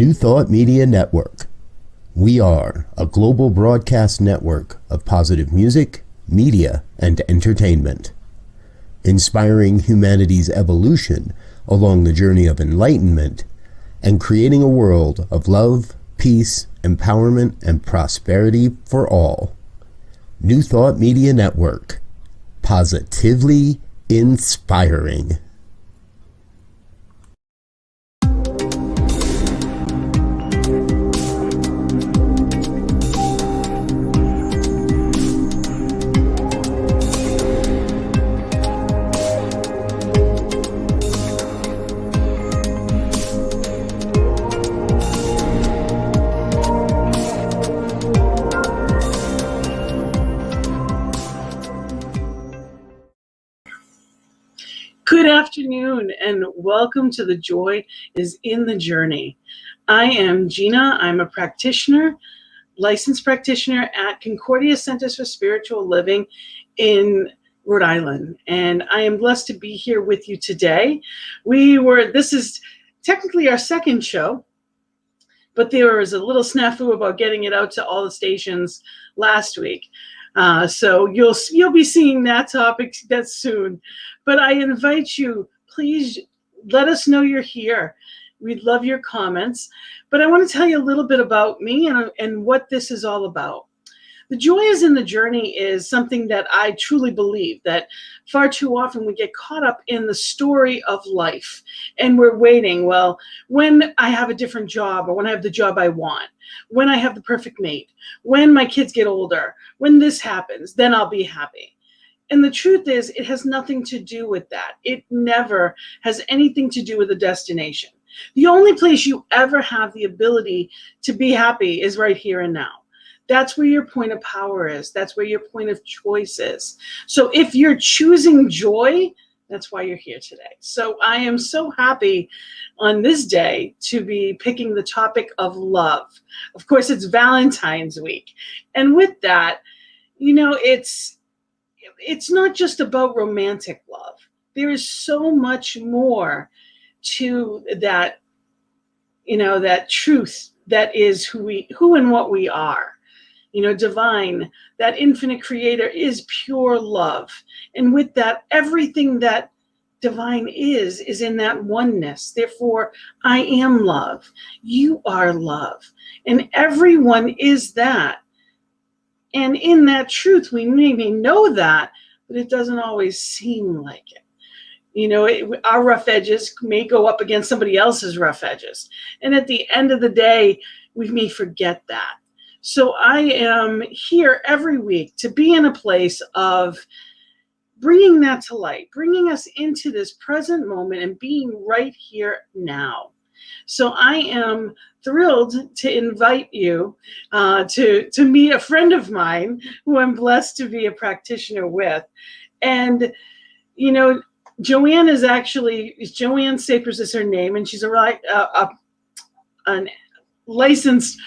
New Thought Media Network. We are a global broadcast network of positive music, media, and entertainment, inspiring humanity's evolution along the journey of enlightenment and creating a world of love, peace, empowerment, and prosperity for all. New Thought Media Network. Positively inspiring. Good afternoon and welcome to The Joy is in the Journey. I am Gina. I'm a practitioner, licensed practitioner at Concordia Centers for Spiritual Living in Rhode Island. And I am blessed to be here with you today. This is technically our second show, but there was a little snafu about getting it out to all the stations last week. So you'll be seeing that topic that soon. But I invite you, please let us know you're here. We'd love your comments. But I want to tell you a little bit about me and what this is all about. The joy is in the journey is something that I truly believe that far too often we get caught up in the story of life and we're waiting. Well, when I have a different job or when I have the job I want, when I have the perfect mate, when my kids get older, when this happens, then I'll be happy. And the truth is, it has nothing to do with that. It never has anything to do with a destination. The only place you ever have the ability to be happy is right here and now. That's where your point of power is. That's where your point of choice is. So if you're choosing joy, that's why you're here today. So I am so happy on this day to be picking the topic of love. Of course, it's Valentine's week. And with that, it's not just about romantic love. There is so much more to that, that truth that is who and what we are. Divine, that infinite creator is pure love. And with that, everything that divine is in that oneness. Therefore, I am love. You are love. And everyone is that. And in that truth, we maybe know that, but it doesn't always seem like it. Our rough edges may go up against somebody else's rough edges. And at the end of the day, we may forget that. So I am here every week to be in a place of bringing that to light, bringing us into this present moment and being right here now. So I am thrilled to invite you to meet a friend of mine who I'm blessed to be a practitioner with. And, Joanne Sapers is her name, and she's a licensed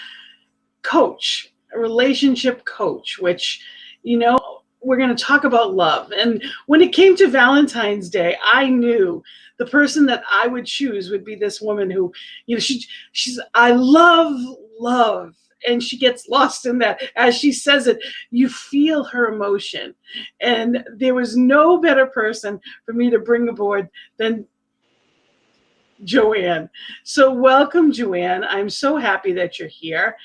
coach, a relationship coach, which, we're going to talk about love. And when it came to Valentine's Day, I knew the person that I would choose would be this woman who, she's, I love love. And she gets lost in that. As she says it, you feel her emotion. And there was no better person for me to bring aboard than Joanne. So welcome, Joanne. I'm so happy that you're here.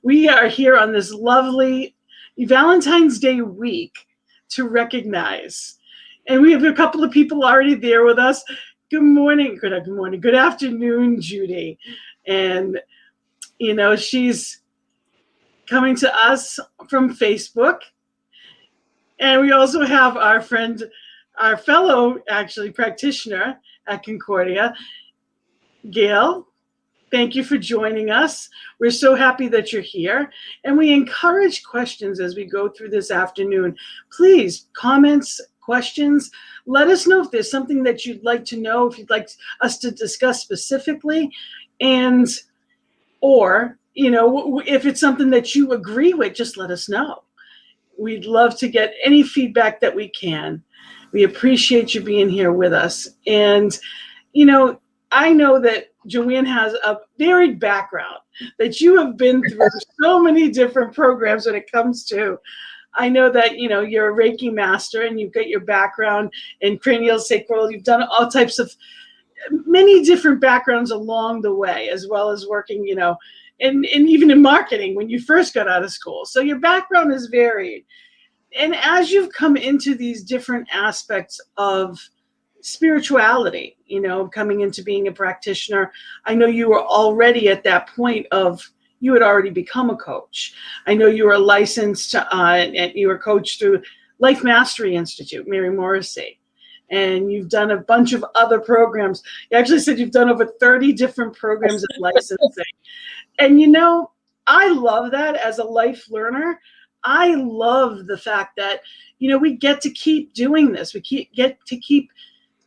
We are here on this lovely Valentine's Day week to recognize. And we have a couple of people already there with us. Good morning. Good afternoon, Judy. And, she's coming to us from Facebook. And we also have our friend, our fellow, practitioner at Concordia, Gail. Thank you for joining us. We're so happy that you're here. And we encourage questions as we go through this afternoon. Please, comments, questions. Let us know if there's something that you'd like to know, if you'd like us to discuss specifically, or if it's something that you agree with, just let us know. We'd love to get any feedback that we can. We appreciate you being here with us. And, I know that Joanne has a varied background, that you have been through so many different programs when it comes to. I know that, you're a Reiki master and you've got your background in cranial sacral. You've done all types of many different backgrounds along the way, as well as working, and even in marketing when you first got out of school. So your background is varied. And as you've come into these different aspects of spirituality, coming into being a practitioner, I know you were already at that point of, you had already become a coach. I know you were licensed and you were coached through Life Mastery Institute, Mary Morrissey. And you've done a bunch of other programs. You actually said you've done over 30 different programs of licensing. And I love that as a life learner. I love the fact that, we get to keep doing this. We get to keep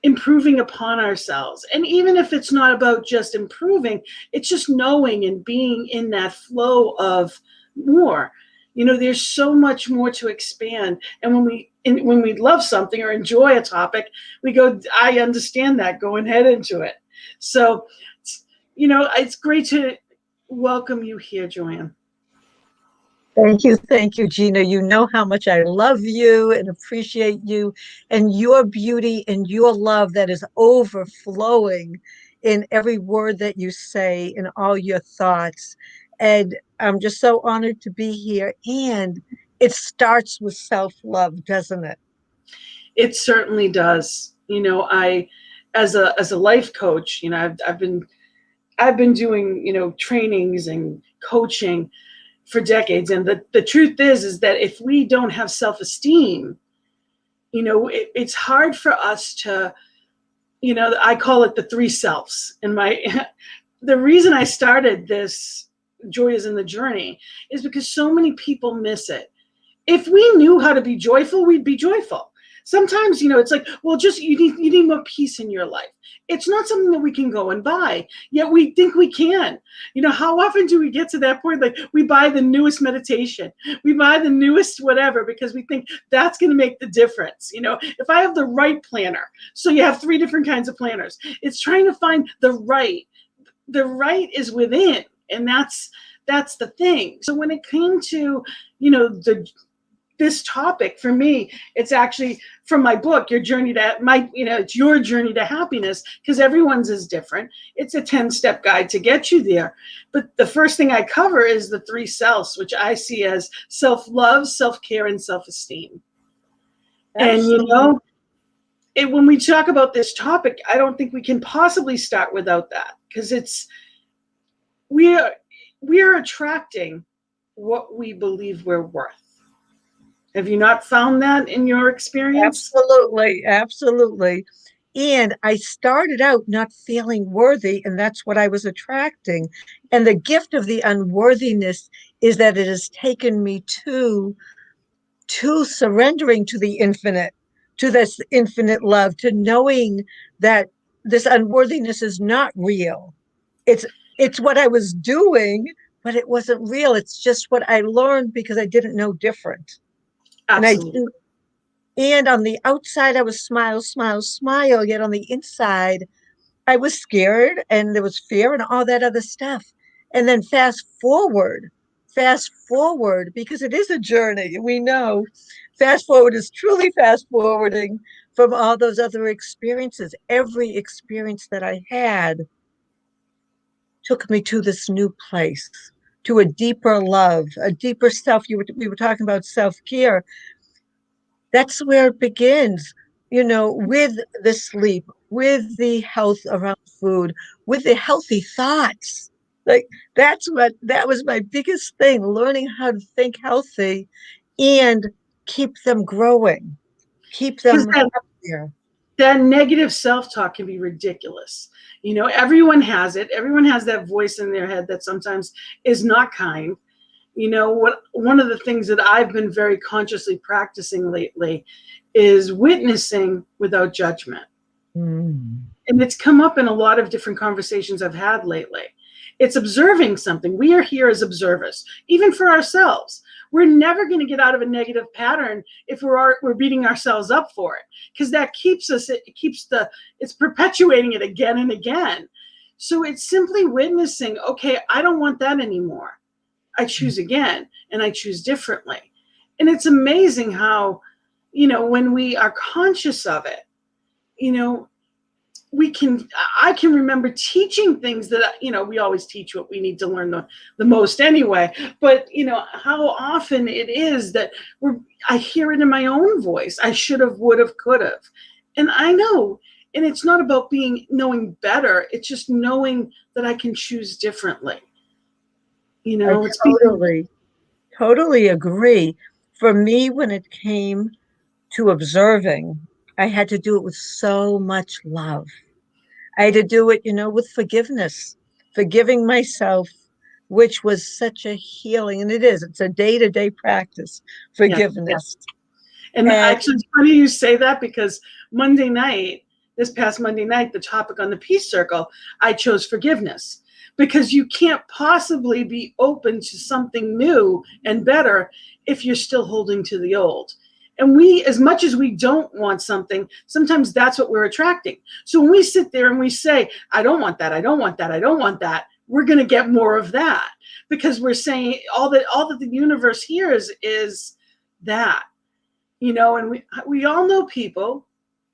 improving upon ourselves. And even if it's not about just improving, it's just knowing and being in that flow of more. There's so much more to expand. And when we love something or enjoy a topic, we go, I understand that, go and head into it. So, it's great to welcome you here, Joanne. Thank you, Gina. You know how much I love you and appreciate you and your beauty and your love that is overflowing in every word that you say, in all your thoughts. And I'm just so honored to be here. And it starts with self-love, doesn't it? It certainly does. I, as a life coach, I've been doing, trainings and coaching for decades. And the truth is that if we don't have self-esteem, it's hard for us to, I call it the three selves. And the reason I started this Joy is in the Journey is because so many people miss it. If we knew how to be joyful, we'd be joyful. Sometimes, it's like, well, just you need more peace in your life. It's not something that we can go and buy, yet we think we can. How often do we get to that point? Like, we buy the newest meditation, we buy the newest whatever, because we think that's going to make the difference. If I have the right planner, so you have 3 different kinds of planners. It's trying to find the right is within. And that's the thing. So when it came to, this topic, for me, it's actually from my book, it's your journey to happiness, because everyone's is different. It's a 10-step guide to get you there. But the first thing I cover is the 3 selves, which I see as self-love, self-care, and self-esteem. Absolutely. And, when we talk about this topic, I don't think we can possibly start without that, because we are attracting what we believe we're worth. Have you not found that in your experience? Absolutely. And I started out not feeling worthy, and that's what I was attracting. And the gift of the unworthiness is that it has taken me to surrendering to the infinite, to this infinite love, to knowing that this unworthiness is not real. It's what I was doing, but it wasn't real. It's just what I learned because I didn't know different. Absolutely. And on the outside, I was smile, smile, smile. Yet on the inside, I was scared and there was fear and all that other stuff. And then fast forward, because it is a journey. We know fast forward is truly fast forwarding from all those other experiences. Every experience that I had took me to this new place, to a deeper love, a deeper self. We were talking about self-care. That's where it begins, with the sleep, with the health around food, with the healthy thoughts. Like that was my biggest thing, learning how to think healthy and keep them growing, keep them happier. That negative self-talk can be ridiculous. Everyone has it. Everyone has that voice in their head that sometimes is not kind. One of the things that I've been very consciously practicing lately is witnessing without judgment. Mm. And it's come up in a lot of different conversations I've had lately. It's observing something. We are here as observers, even for ourselves. We're never going to get out of a negative pattern if we're beating ourselves up for it, because that keeps us, it's perpetuating it again and again. So it's simply witnessing, okay, I don't want that anymore. I choose again, and I choose differently. And it's amazing how, when we are conscious of it, you know, I can remember teaching things that, we always teach what we need to learn the most anyway, but how often it is that I hear it in my own voice. I should have, would have, could have. And I know, and it's not about knowing better. It's just knowing that I can choose differently. I It's totally agree. For me, when it came to observing, I had to do it with so much love. I had to do it, with forgiveness, forgiving myself, which was such a healing. And it's a day-to-day practice, yeah. forgiveness. And And actually, it's funny you say that, because this past Monday night, the topic on the Peace Circle, I chose forgiveness, because you can't possibly be open to something new and better if you're still holding to the old. And as much as we don't want something, sometimes that's what we're attracting. So when we sit there and we say, I don't want that, I don't want that, I don't want that, we're going to get more of that, because we're saying all that the universe hears is that. And we all know people,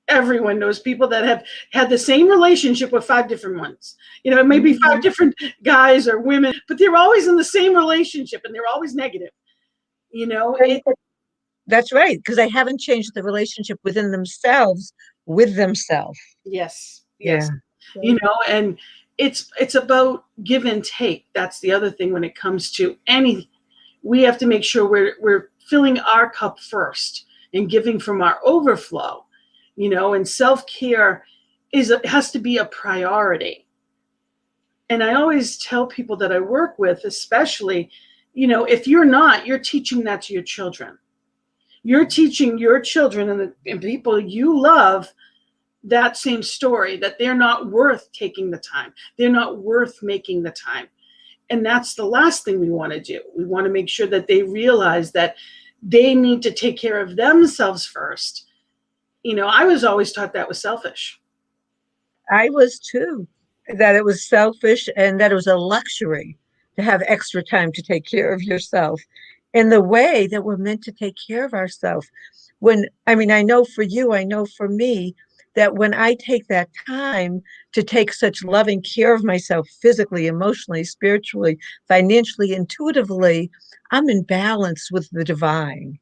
everyone knows people that have had the same relationship with 5 different ones. Maybe 5 different guys or women, but they're always in the same relationship, and they're always negative. That's right, because they haven't changed the relationship within themselves with themselves. Yes. Yeah. And it's about give and take. That's the other thing when it comes to any. We have to make sure we're filling our cup first and giving from our overflow. And self-care has to be a priority. And I always tell people that I work with, especially, if you're not, you're teaching that to your children. You're teaching your children and people you love that same story, that they're not worth taking the time. They're not worth making the time. And that's the last thing we want to do. We want to make sure that they realize that they need to take care of themselves first. I was always taught that was selfish. I was too, that it was selfish and that it was a luxury to have extra time to take care of yourself in the way that we're meant to take care of ourselves. I know for you, I know for me, that when I take that time to take such loving care of myself physically, emotionally, spiritually, financially, intuitively, I'm in balance with the divine.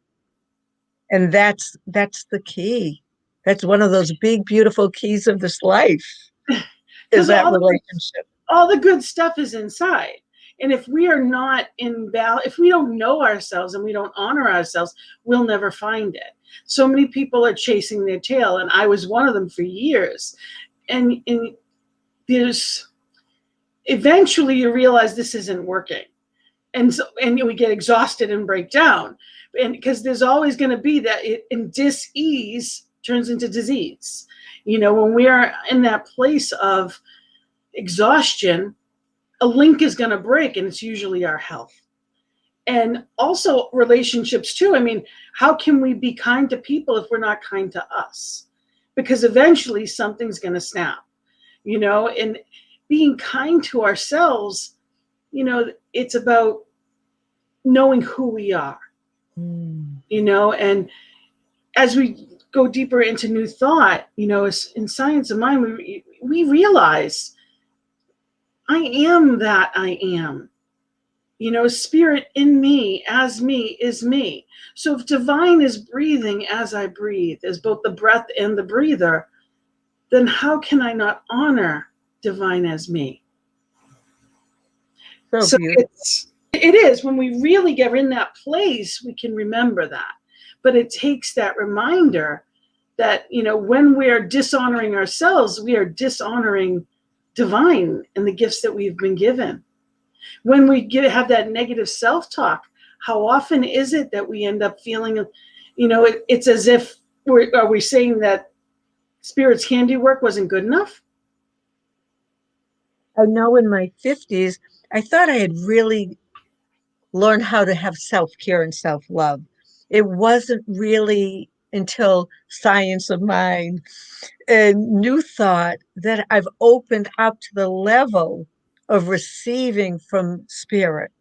And that's the key. That's one of those big, beautiful keys of this life, is Because that relationship. all the good stuff is inside. And if we are not in balance, if we don't know ourselves and we don't honor ourselves, we'll never find it. So many people are chasing their tail, and I was one of them for years. And there's eventually you realize this isn't working, and we get exhausted and break down, and because there's always going to be that in dis-ease turns into disease. When we are in that place of exhaustion, a link is going to break, and it's usually our health. And also relationships too. How can we be kind to people if we're not kind to us? Because eventually something's going to snap. And being kind to ourselves, it's about knowing who we are. And as we go deeper into new thought, in Science of Mind, we realize I am that I am. Spirit in me, as me, is me. So if divine is breathing as I breathe, as both the breath and the breather, then how can I not honor divine as me? So beautiful. It is when we really get in that place, we can remember that. But it takes that reminder that, when we're dishonoring ourselves, we are dishonoring divine and the gifts that we've been given. When we have that negative self-talk, how often is it that we end up feeling, it's as if are we saying that Spirit's handiwork wasn't good enough? I know in my 50s, I thought I had really learned how to have self-care and self-love. It wasn't really until Science of Mind and New Thought that I've opened up to the level of receiving from spirit.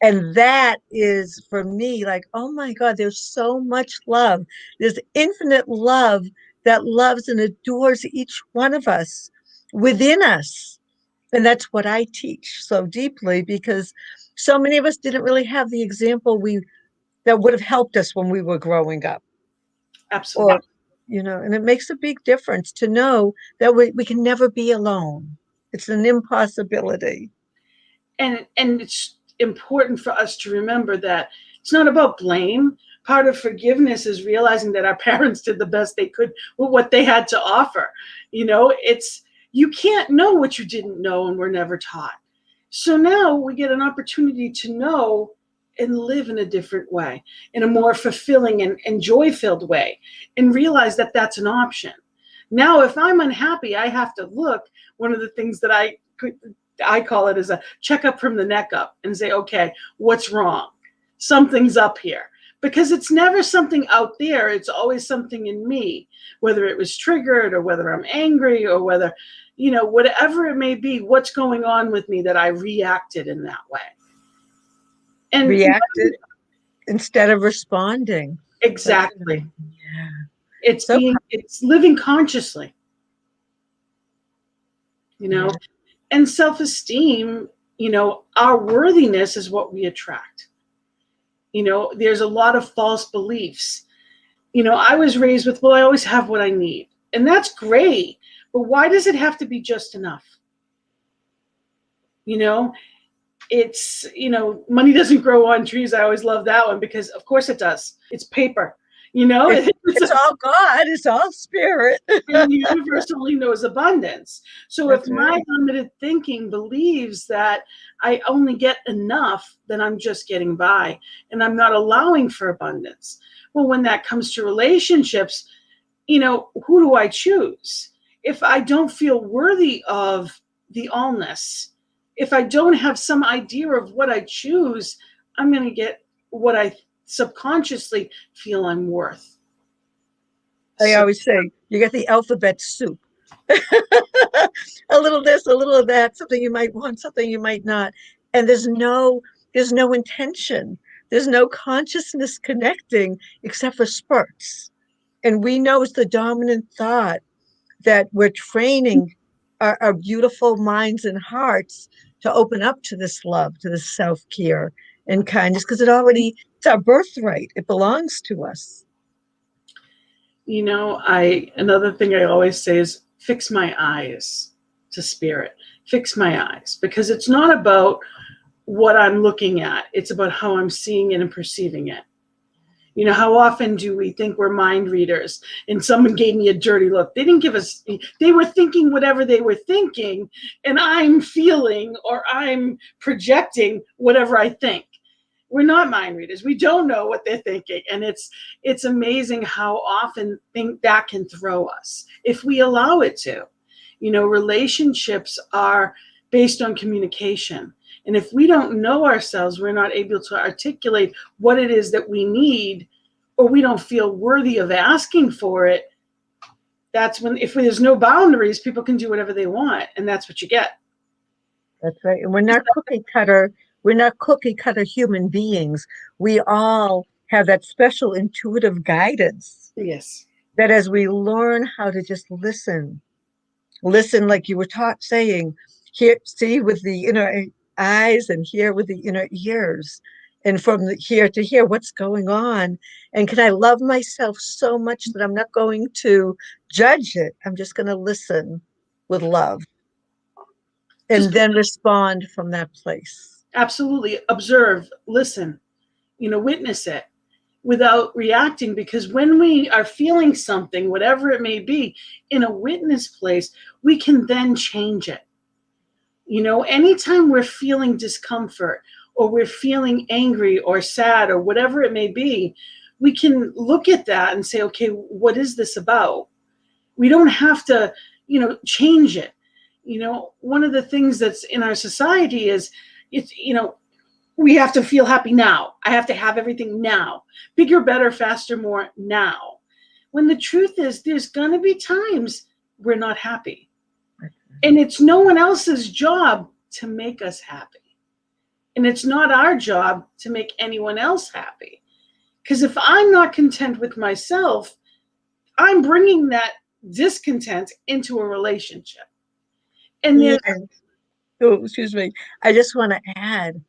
And that is for me like, oh my God, there's so much love. There's infinite love that loves and adores each one of us within us. And that's what I teach so deeply because so many of us didn't really have the example that would have helped us when we were growing up. Absolutely. Or, and it makes a big difference to know that we can never be alone. It's an impossibility. And it's important for us to remember that it's not about blame. Part of forgiveness is realizing that our parents did the best they could with what they had to offer. It's you can't know what you didn't know and were never taught. So now we get an opportunity to know and live in a different way, in a more fulfilling and joy-filled way, and realize that that's an option. Now, if I'm unhappy, I have to look. One of the things that I call it as a checkup from the neck up and say, okay, what's wrong? Something's up here. Because it's never something out there. It's always something in me, whether it was triggered or whether I'm angry or whether, whatever it may be, what's going on with me that I reacted in that way. And reacted instead of responding. Exactly. Yeah. It's living consciously, Yeah. and self-esteem, our worthiness is what we attract. There's a lot of false beliefs. I was raised with, well, I always have what I need. And that's great. But why does it have to be just enough? It's, money doesn't grow on trees. I always love that one because of course it does. It's paper, It's all God. It's all spirit. And the universe only knows abundance. So That's if my right. limited thinking believes that I only get enough, then I'm just getting by and I'm not allowing for abundance. Well, when that comes to relationships, who do I choose? If I don't feel worthy of the allness, if I don't have some idea of what I choose, I'm going to get what I subconsciously feel I'm worth. I always say you get the alphabet soup. A little this, a little of that, something you might want, something you might not. And there's no intention. There's no consciousness connecting except for spurts. And we know it's the dominant thought that we're training our beautiful minds and hearts to open up to this love, to this self-care and kindness, because it's our birthright. It belongs to us. Another thing I always say is fix my eyes to spirit, fix my eyes, because it's not about what I'm looking at. It's about how I'm seeing it and perceiving it. How often do we think we're mind readers and someone gave me a dirty look? They didn't give us, they were thinking whatever they were thinking and I'm feeling or I'm projecting whatever I think. We're not mind readers. We don't know what they're thinking. And it's amazing how often that can throw us if we allow it to. Relationships are based on communication. And if we don't know ourselves, we're not able to articulate what it is that we need, or we don't feel worthy of asking for it. That's when, if there's no boundaries, people can do whatever they want. And that's what you get. That's right. And we're not cookie cutter human beings. We all have that special intuitive guidance. Yes. That as we learn how to just listen like you were saying, see with the inner eyes and hear with the inner ears, and from here to here what's going on, and can I love myself so much that I'm not going to judge it. I'm just going to listen with love and then respond from that place. Absolutely. Observe, listen, witness it without reacting, because when we are feeling something, whatever it may be, in a witness place, we can then change it. Anytime we're feeling discomfort or we're feeling angry or sad or whatever it may be, we can look at that and say, okay, what is this about? We don't have to, change it. One of the things that's in our society is, it's, we have to feel happy now. I have to have everything now. Bigger, better, faster, more now. When the truth is, there's going to be times we're not happy. And it's no one else's job to make us happy. And it's not our job to make anyone else happy. Because if I'm not content with myself, I'm bringing that discontent into a relationship. And then, oh, excuse me. I just want to add,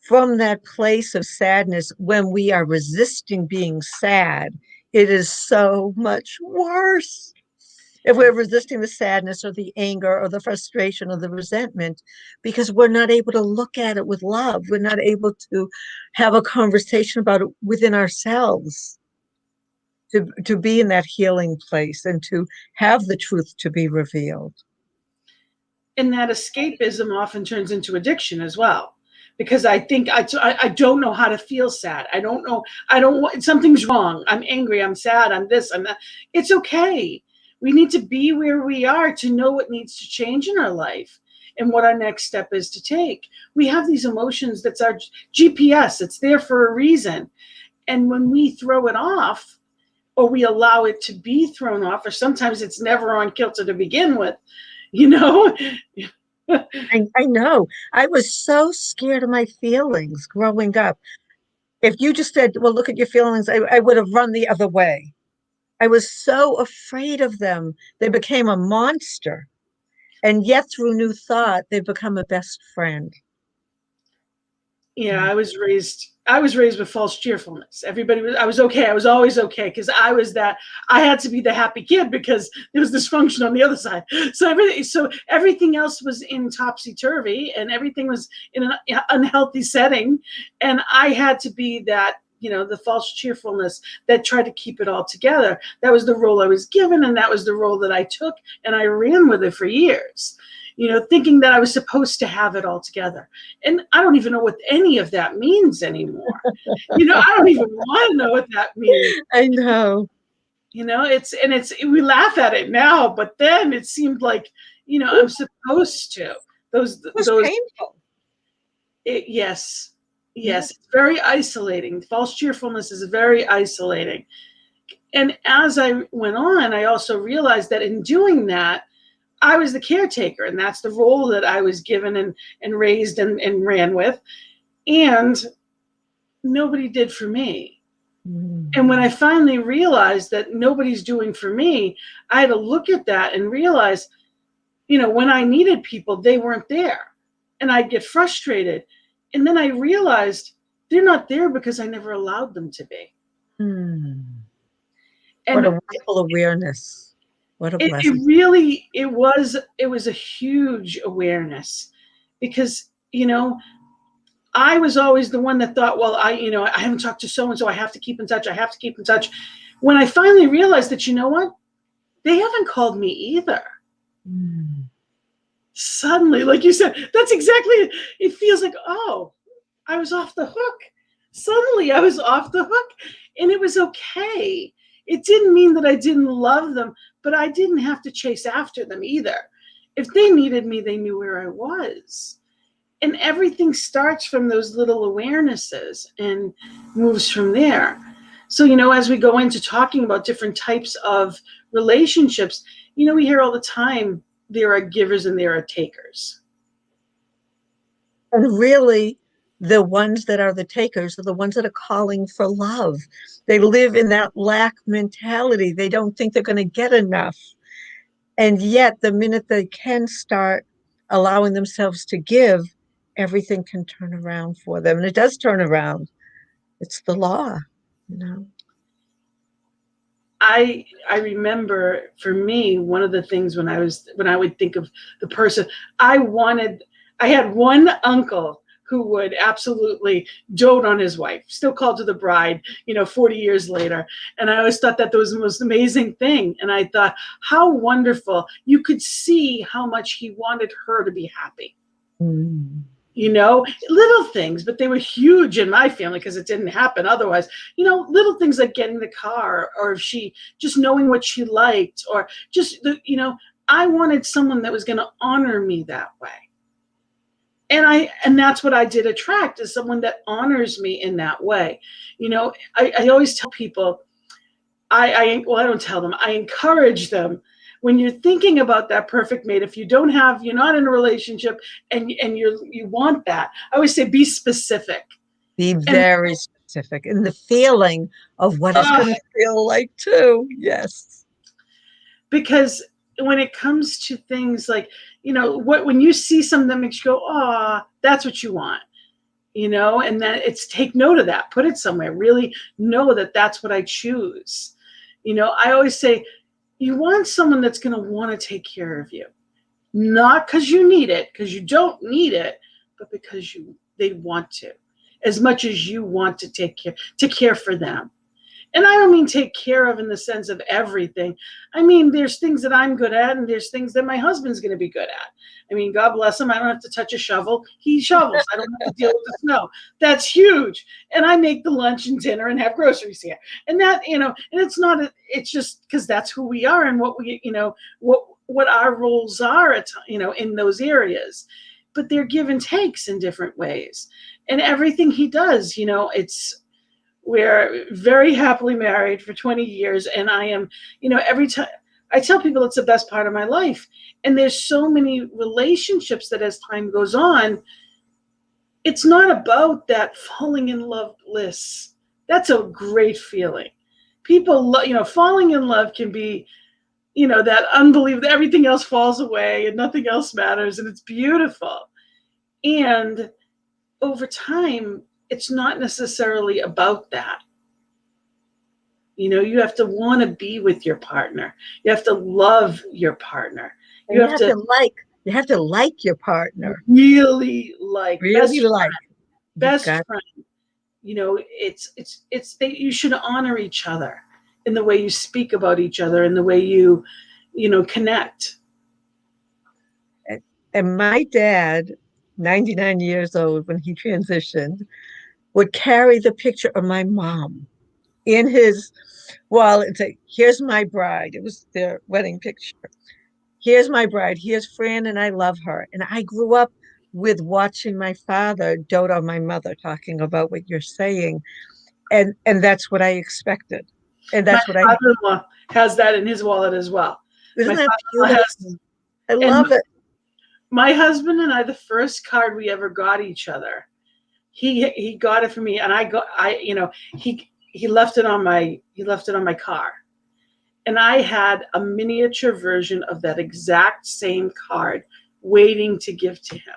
from that place of sadness, when we are resisting being sad, it is so much worse. If we're resisting the sadness or the anger or the frustration or the resentment, because we're not able to look at it with love, we're not able to have a conversation about it within ourselves, to be in that healing place and to have the truth to be revealed. and that escapism often turns into addiction as well. Because I think I don't know how to feel sad. I don't know. Something's wrong. I'm angry. I'm sad. I'm this. I'm that. It's okay. We need to be where we are to know what needs to change in our life and what our next step is to take. We have these emotions. That's our GPS. It's there for a reason. And when we throw it off, or we allow it to be thrown off, or sometimes it's never on kilter to begin with, you know. I know. I was so scared of my feelings growing up. If you just said, well, look at your feelings, I would have run the other way. I was so afraid of them. They became a monster. And yet, through new thought, they've become a best friend. Yeah, I was raised with false cheerfulness. I was okay. I was always okay because I had to be the happy kid because there was dysfunction on the other side. So everything else was in topsy-turvy and everything was in an unhealthy setting. And I had to be that, the false cheerfulness that tried to keep it all together. That was the role I was given, and that was the role that I took, and I ran with it for years. Thinking that I was supposed to have it all together. And I don't even know what any of that means anymore. I don't even want to know what that means. I know. We laugh at it now, but then it seemed like, I'm supposed to. Those painful. Yes. It's very isolating. False cheerfulness is very isolating. And as I went on, I also realized that in doing that, I was the caretaker, and that's the role that I was given and raised and ran with. And nobody did for me. Mm. And when I finally realized that nobody's doing for me, I had to look at that and realize, when I needed people, they weren't there. And I'd get frustrated. And then I realized they're not there because I never allowed them to be. Mm. And what a wonderful awareness. What a blessing. It was a huge awareness because, I was always the one that thought, well, I haven't talked to so-and-so. I have to keep in touch. When I finally realized that, what? They haven't called me either. Mm. Suddenly, like you said, that's exactly it. It feels like, oh, I was off the hook. Suddenly I was off the hook, and it was okay. It didn't mean that I didn't love them, but I didn't have to chase after them either. If they needed me, they knew where I was. And everything starts from those little awarenesses and moves from there. So, as we go into talking about different types of relationships, we hear all the time, there are givers and there are takers. And really, the ones that are the takers are the ones that are calling for love. They live in that lack mentality. They don't think they're going to get enough. And yet, the minute they can start allowing themselves to give, everything can turn around for them. And it does turn around. It's the law, I remember, for me, one of the things when I would think of the person, I had one uncle who would absolutely dote on his wife, still called her the bride, 40 years later. And I always thought that was the most amazing thing. And I thought, how wonderful. You could see how much he wanted her to be happy. Mm. Little things, but they were huge in my family because it didn't happen otherwise. Little things like getting the car, or if she just knowing what she liked, or just I wanted someone that was going to honor me that way. And that's what I did attract, is someone that honors me in that way. I always tell people, I don't tell them, I encourage them, when you're thinking about that perfect mate, if you're not in a relationship and you want that, I always say, be specific. Be And very specific in the feeling of what it's going to feel like too. Yes. Because when it comes to things like, when you see something that makes you go, oh, that's what you want, and then it's, take note of that, put it somewhere, really know that that's what I choose. I always say, you want someone that's going to want to take care of you, not because you need it, because you don't need it, but because they want to, as much as you want to care for them. And I don't mean take care of in the sense of everything. I mean, there's things that I'm good at, and there's things that my husband's going to be good at. I mean, God bless him, I don't have to touch a shovel. He shovels. I don't have to deal with the snow. That's huge. And I make the lunch and dinner and have groceries here. And that, and it's just because that's who we are, and what we, what our roles are at, in those areas. But they're give and takes in different ways. And everything he does, we're very happily married for 20 years. And I am, every time I tell people, it's the best part of my life. And there's so many relationships that as time goes on, it's not about that falling in love bliss. That's a great feeling. People, falling in love can be, that unbelievable, everything else falls away and nothing else matters. And it's beautiful. And over time, it's not necessarily about that. You have to want to be with your partner. You have to love your partner. You have to like your partner. Really like. Best friend. It's you should honor each other in the way you speak about each other, in the way you connect. And my dad, 99 years old when he transitioned, would carry the picture of my mom in his wallet and say, here's my bride. It was their wedding picture. Here's my bride. Here's Fran, and I love her. And I grew up with watching my father dote on my mother, talking about what you're saying. And that's what I expected. And that's my father-in-law has that in his wallet as well. Isn't that beautiful? I love it. My husband and I, the first card we ever got each other, he got it for me, and he left it on my car, and I had a miniature version of that exact same card waiting to give to him.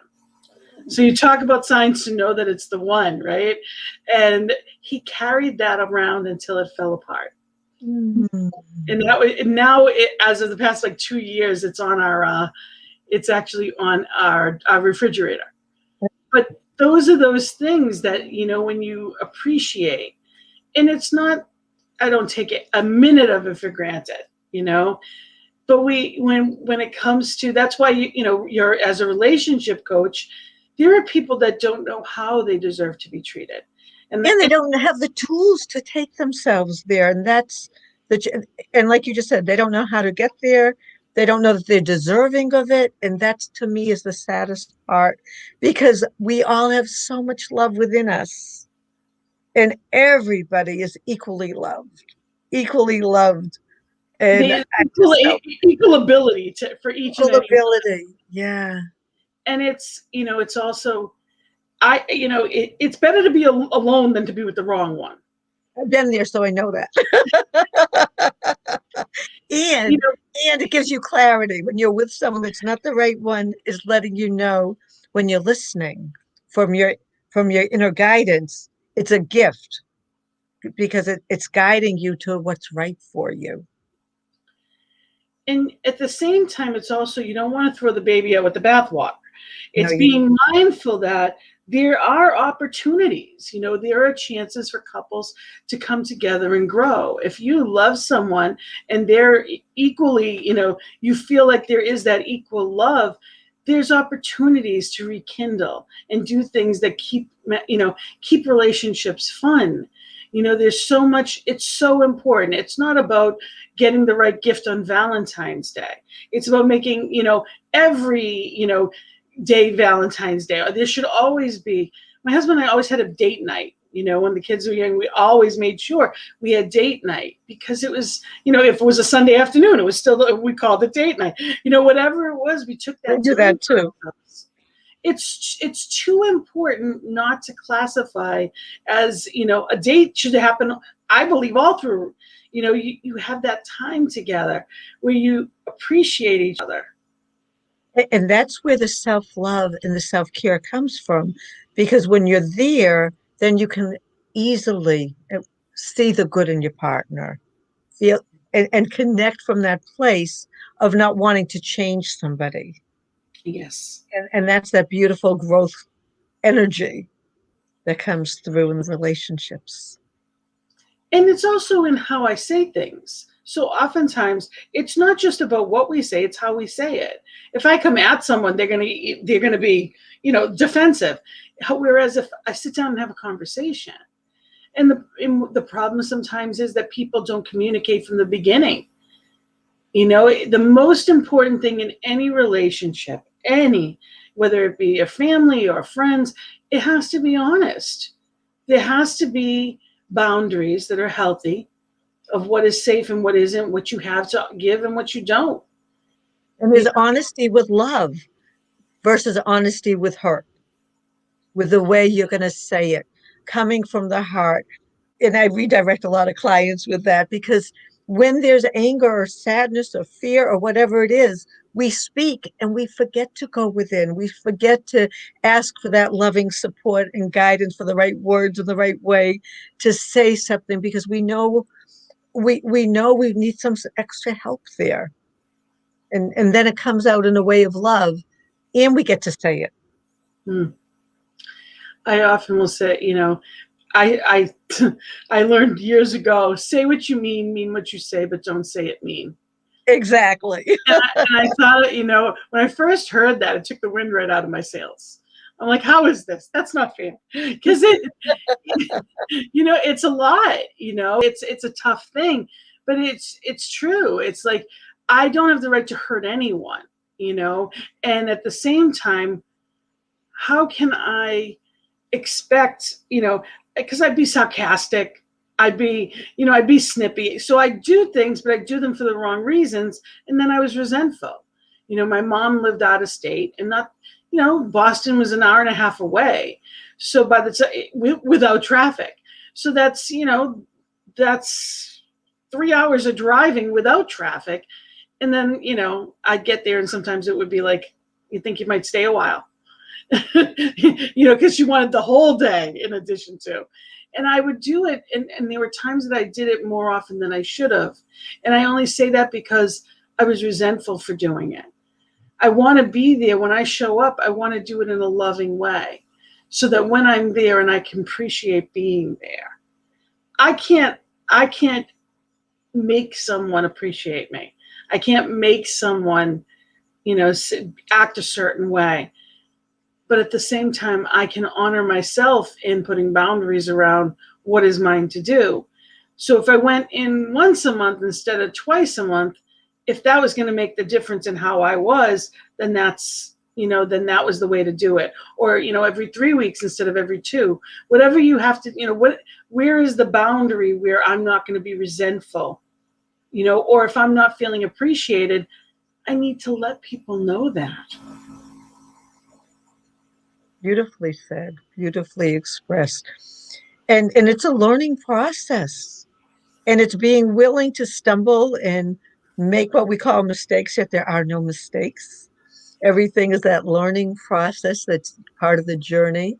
So you talk about signs to know that it's the one, right? And he carried that around until it fell apart. Mm-hmm. And now as of the past 2 years, it's on it's actually on our refrigerator. But those are those things that, when you appreciate, and it's not, I don't take a minute of it for granted, but when it comes to, that's why, you're, as a relationship coach, there are people that don't know how they deserve to be treated. And they don't have the tools to take themselves there. And and like you just said, they don't know how to get there. They don't know that they're deserving of it. And that, to me, is the saddest part, because we all have so much love within us. And everybody is equally loved. And equal ability for each equal ability. Yeah. And it's also, it's better to be alone than to be with the wrong one. I've been there, so I know that. And it gives you clarity when you're with someone that's not the right one, is letting you know when you're listening from your inner guidance. It's a gift, because it's guiding you to what's right for you. And at the same time, it's also, you don't want to throw the baby out with the bathwater. It's being mindful that there are opportunities, there are chances for couples to come together and grow. If you love someone and they're equally, you feel like there is that equal love, there's opportunities to rekindle and do things that keep relationships fun. There's so much, it's so important. It's not about getting the right gift on Valentine's Day. It's about making, every, day, Valentine's Day. There should always be, my husband and I always had a date night. When the kids were young, we always made sure we had date night, because it was, if it was a Sunday afternoon, it was still, we called it date night. Whatever it was, we took that. I do that too. It's too important not to classify as, a date should happen, I believe, all through. You have that time together where you appreciate each other. And that's where the self-love and the self-care comes from, because when you're there, then you can easily see the good in your partner, feel and connect from that place of not wanting to change somebody. Yes. And that's that beautiful growth energy that comes through in the relationships. And it's also in how I say things. So oftentimes it's not just about what we say, it's how we say it. If I come at someone, they're going to be, defensive. Whereas if I sit down and have a conversation, and the problem sometimes is that people don't communicate from the beginning. The most important thing in any relationship, whether it be a family or friends, it has to be honest. There has to be boundaries that are healthy of what is safe and what isn't, what you have to give and what you don't. And there's honesty with love versus honesty with hurt, with the way you're going to say it, coming from the heart. And I redirect a lot of clients with that, because when there's anger or sadness or fear or whatever it is, we speak and we forget to go within. We forget to ask for that loving support and guidance, for the right words in the right way to say something, because we know we need some extra help there. And then it comes out in a way of love, and we get to say it. I often will say, I learned years ago, say what you mean what you say, but don't say it mean. Exactly. and I thought, when I first heard that, it took the wind right out of my sails. I'm like, how is this? That's not fair. Because it's a lot, it's a tough thing, but it's true. It's like, I don't have the right to hurt anyone, and at the same time, how can I expect, because I'd be sarcastic, I'd be snippy. So I do things, but I do them for the wrong reasons. And then I was resentful. My mom lived out of state, and not, Boston was an hour and a half away. So by the time, without traffic. So that's 3 hours of driving without traffic. And then, I'd get there and sometimes it would be like, you think you might stay a while. Because she wanted the whole day in addition to. And I would do it. And there were times that I did it more often than I should have. And I only say that because I was resentful for doing it. I want to be there. When I show up, I want to do it in a loving way, so that when I'm there and I can appreciate being there, I can't make someone appreciate me. I can't make someone, act a certain way. But at the same time, I can honor myself in putting boundaries around what is mine to do. So if I went in once a month instead of twice a month, if that was going to make the difference in how I was, then that's, then that was the way to do it. Or, every 3 weeks instead of every 2, whatever you have to, where is the boundary where I'm not going to be resentful, or if I'm not feeling appreciated, I need to let people know that. Beautifully said, beautifully expressed. And it's a learning process. And it's being willing to stumble and make what we call mistakes, yet there are no mistakes. Everything is that learning process that's part of the journey.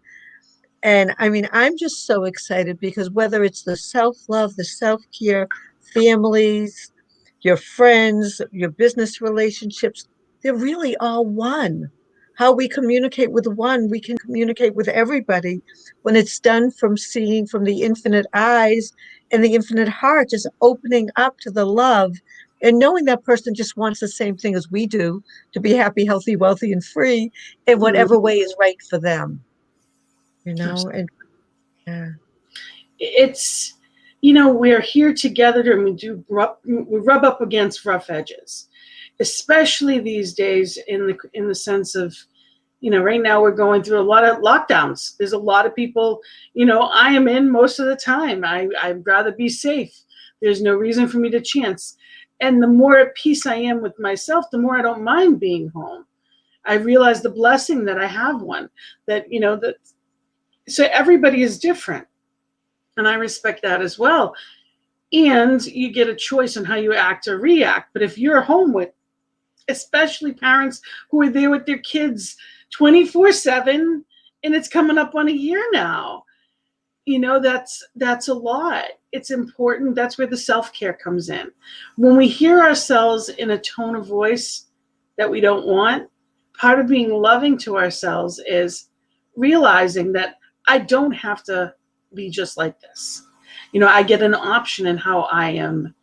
And I mean, I'm just so excited, because whether it's the self-love, the self-care, families, your friends, your business relationships, they're really all one. How we communicate with one, we can communicate with everybody when it's done from seeing from the infinite eyes and the infinite heart, just opening up to the love and knowing that person just wants the same thing as we do, to be happy, healthy, wealthy, and free in whatever way is right for them. And yeah. It's, we're here together, and we rub up against rough edges, especially these days in the sense of, Right now we're going through a lot of lockdowns. There's a lot of people, I am in most of the time. I'd rather be safe. There's no reason for me to chance. And the more at peace I am with myself, the more I don't mind being home. I realize the blessing that I have one, so everybody is different. And I respect that as well. And you get a choice on how you act or react. But if you're home with, especially parents who are there with their kids 24/7, and it's coming up on a year now, that's a lot. It's important. That's where the self-care comes in. When we hear ourselves in a tone of voice that we don't want, part of being loving to ourselves is realizing that I don't have to be just like this. I get an option in how I am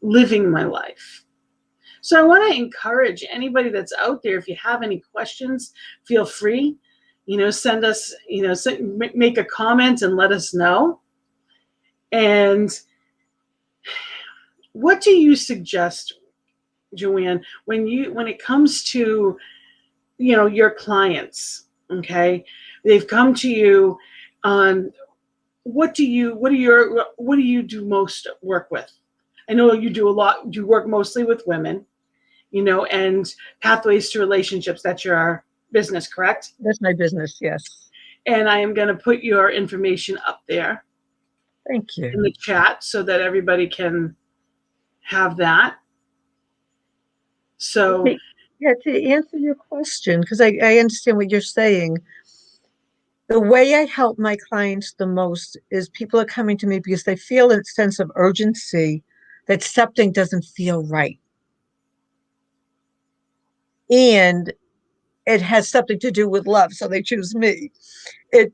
living my life. So I want to encourage anybody that's out there, if you have any questions, feel free, send us, make a comment and let us know. And what do you suggest, Joanne, when it comes to, your clients, okay? They've come to you on what do you do most work with? I know you do work mostly with women, and pathways to relationships. That's your business, correct? That's my business, yes. And I am going to put your information up there. Thank you. In the chat so that everybody can have that. So yeah, to answer your question, because I understand what you're saying. The way I help my clients the most is people are coming to me because they feel a sense of urgency that something doesn't feel right. And it has something to do with love, so they choose me. It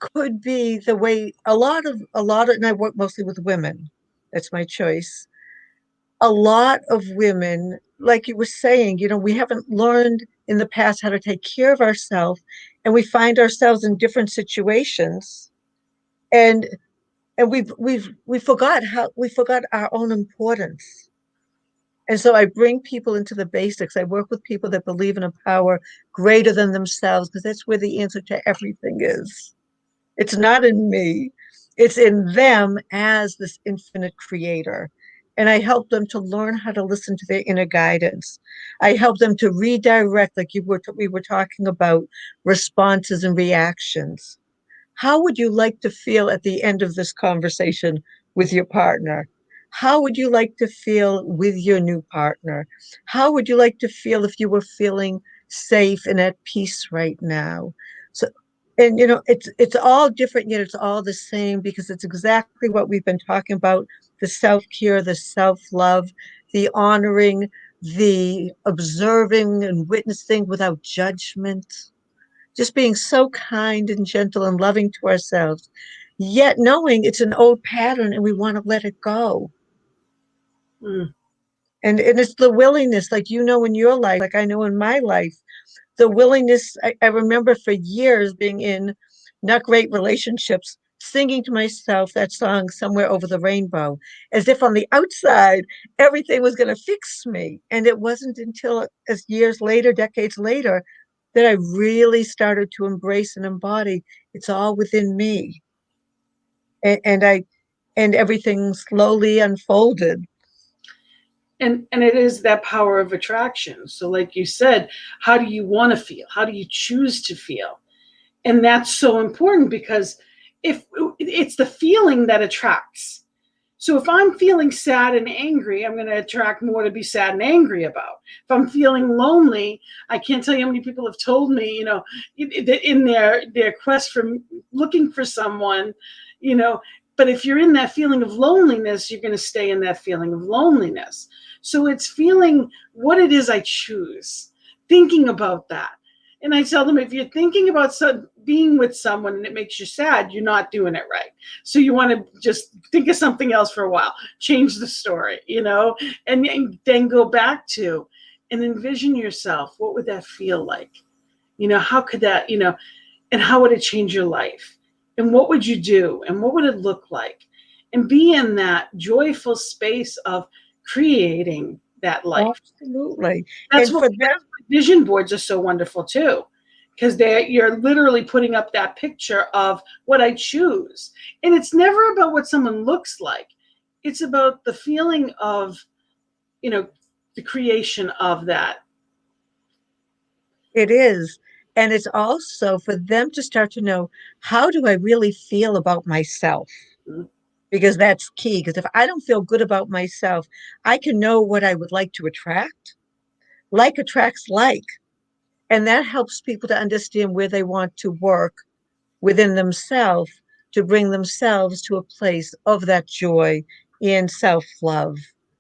could be the way a lot of, and I work mostly with women. That's my choice. A lot of women, like you were saying, we haven't learned in the past how to take care of ourselves, and we find ourselves in different situations, and we forgot our own importance. And so I bring people into the basics. I work with people that believe in a power greater than themselves, because that's where the answer to everything is. It's not in me. It's in them as this infinite creator. And I help them to learn how to listen to their inner guidance. I help them to redirect, like we were talking about, responses and reactions. How would you like to feel at the end of this conversation with your partner? How would you like to feel with your new partner? How would you like to feel if you were feeling safe and at peace right now? So, and it's all different, yet it's all the same, because it's exactly what we've been talking about: the self-care, the self-love, the honoring, the observing and witnessing without judgment, just being so kind and gentle and loving to ourselves, yet knowing it's an old pattern and we want to let it go. And it's the willingness, like, in your life, like I know in my life, the willingness. I remember for years being in not great relationships, singing to myself that song, Somewhere Over the Rainbow, as if on the outside everything was going to fix me. And it wasn't until as years later, decades later, that I really started to embrace and embody it's all within me. And everything slowly unfolded. And it is that power of attraction. So like you said, how do you want to feel? How do you choose to feel? And that's so important, because if it's the feeling that attracts. So if I'm feeling sad and angry, I'm going to attract more to be sad and angry about. If I'm feeling lonely, I can't tell you how many people have told me, in their quest for looking for someone, but if you're in that feeling of loneliness, you're going to stay in that feeling of loneliness. So it's feeling what it is I choose, thinking about that. And I tell them, if you're thinking about being with someone and it makes you sad, you're not doing it right. So you want to just think of something else for a while, change the story, and then go back to and envision yourself. What would that feel like? How could that, and how would it change your life? And what would you do? And what would it look like? And be in that joyful space of creating that life. Absolutely. That's what vision boards are so wonderful too, because you're literally putting up that picture of what I choose. And it's never about what someone looks like. It's about the feeling of, the creation of that. It is. And it's also for them to start to know, how do I really feel about myself? Mm. Because that's key. Because if I don't feel good about myself, I can know what I would like to attract. Like attracts like. And that helps people to understand where they want to work within themselves to bring themselves to a place of that joy and self love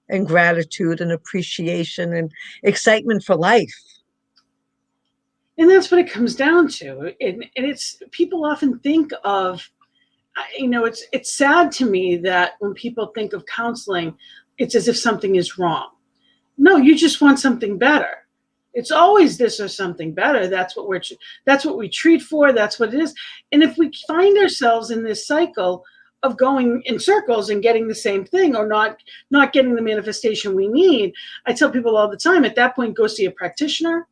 and gratitude and appreciation and excitement for life. And that's what it comes down to. And it's, people often think of, it's sad to me that when people think of counseling, it's as if something is wrong. No, you just want something better. It's always this or something better. That's what we treat for. That's what it is. And if we find ourselves in this cycle of going in circles and getting the same thing, or not getting the manifestation we need, I tell people all the time, at that point, go see a practitioner.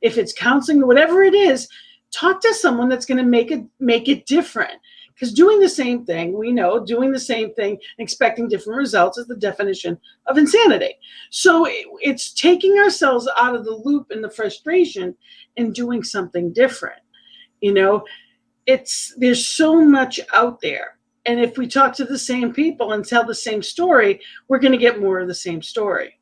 If it's counseling, whatever it is, talk to someone that's going to make it different. Because doing the same thing, we know, doing the same thing, expecting different results is the definition of insanity. So it's taking ourselves out of the loop and the frustration and doing something different. There's so much out there. And if we talk to the same people and tell the same story, we're going to get more of the same story.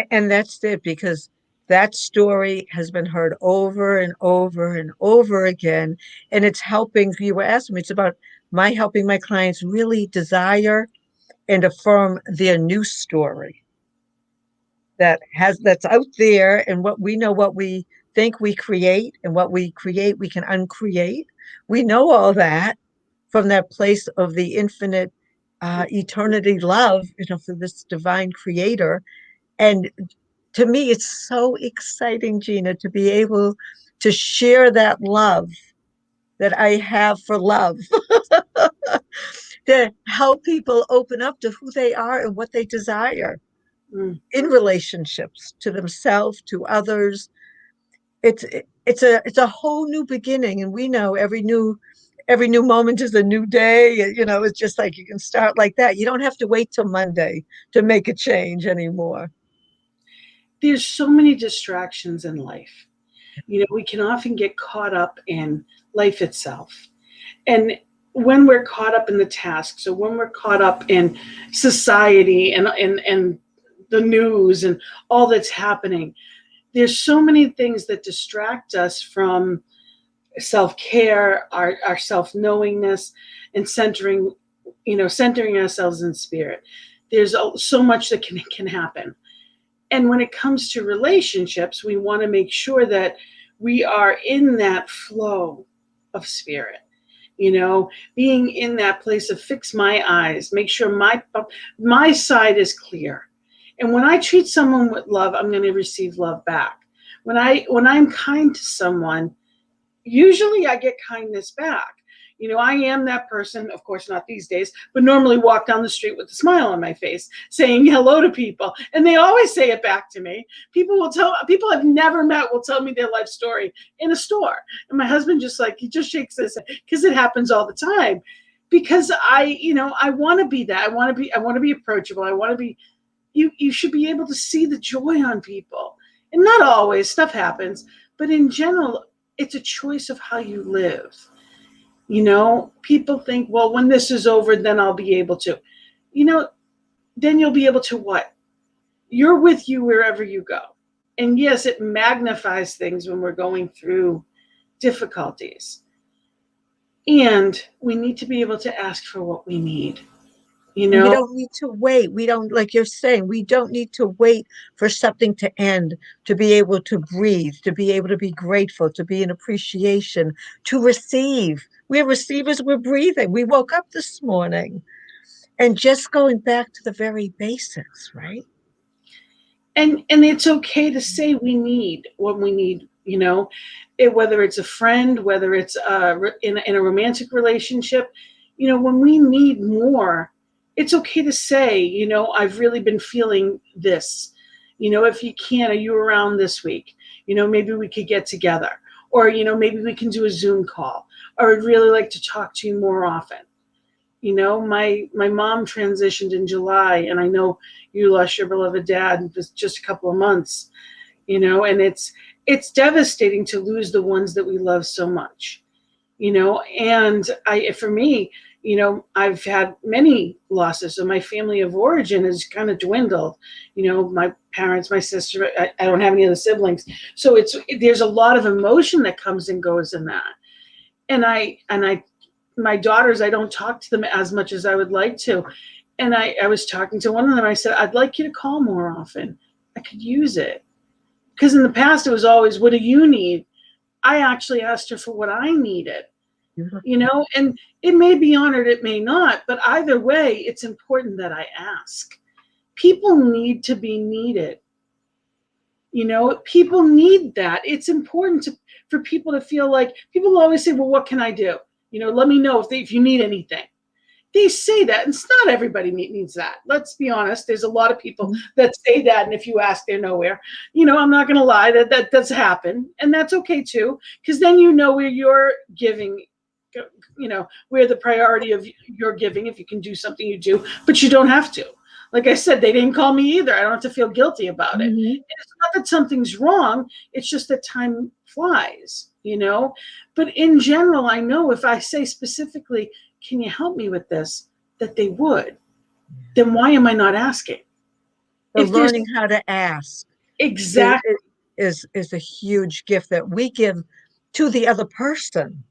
And that's it, because that story has been heard over and over and over again. And it's helping, you were asking me, it's about my helping my clients really desire and affirm their new story that's out there. And what we know, what we think we create, and what we create we can uncreate. We know all that from that place of the infinite eternity love, for this divine creator. And to me, it's so exciting, Gina, to be able to share that love that I have for love, to help people open up to who they are and what they desire in relationships, to themselves, to others. It's a whole new beginning, and we know every new moment is a new day. It's just like you can start like that. You don't have to wait till Monday to make a change anymore. There's so many distractions in life. We can often get caught up in life itself. And when we're caught up in the tasks, or when we're caught up in society and the news and all that's happening, there's so many things that distract us from self-care, our self-knowingness, and centering ourselves in spirit. There's so much that can happen. And when it comes to relationships, we want to make sure that we are in that flow of spirit, being in that place of fix my eyes, make sure my side is clear. And when I treat someone with love, I'm going to receive love back. When I'm kind to someone, usually I get kindness back. I am that person, of course not these days, but normally walk down the street with a smile on my face, saying hello to people. And they always say it back to me. People I've never met will tell me their life story in a store. And my husband he just shakes his head, because it happens all the time. Because I want to be that. I want to be approachable. I want to be, you should be able to see the joy on people. And not always, stuff happens, but in general, it's a choice of how you live. People think, well, when this is over, then I'll be able to. Then you'll be able to what? You're with you wherever you go. And yes, it magnifies things when we're going through difficulties. And we need to be able to ask for what we need. We don't need to wait. We don't, like you're saying, we don't need to wait for something to end, to be able to breathe, to be able to be grateful, to be in appreciation, to receive. We're receivers, we're breathing. We woke up this morning, and just going back to the very basics, right? And it's okay to say we need what we need, whether it's a friend, whether it's in a romantic relationship, when we need more, it's okay to say, I've really been feeling this. If you can, are you around this week? Maybe we could get together. Or, maybe we can do a Zoom call. Or I'd really like to talk to you more often. My mom transitioned in July, and I know you lost your beloved dad in just a couple of months, and it's devastating to lose the ones that we love so much, and for me, I've had many losses. So my family of origin has kind of dwindled, my parents, my sister, I don't have any other siblings. So there's a lot of emotion that comes and goes in that. And my daughters, I don't talk to them as much as I would like to. And I was talking to one of them. I said, I'd like you to call more often. I could use it. Because in the past, it was always, what do you need? I actually asked her for what I needed, and it may be honored, it may not. But either way, it's important that I ask. People need to be needed. People need that. It's important for people to feel like, people always say, well, what can I do? Let me know if you need anything. They say that, and it's not everybody needs that. Let's be honest. There's a lot of people that say that, and if you ask, they're nowhere. I'm not going to lie, that does happen, and that's okay too, because then where you're giving, where the priority of your giving, if you can do something, you do, but you don't have to. Like I said, they didn't call me either. I don't have to feel guilty about it. Mm-hmm. It's not that something's wrong. It's just that time flies, But in general, I know if I say specifically, can you help me with this, that they would. Then why am I not asking? So learning how to ask exactly is a huge gift that we give to the other person.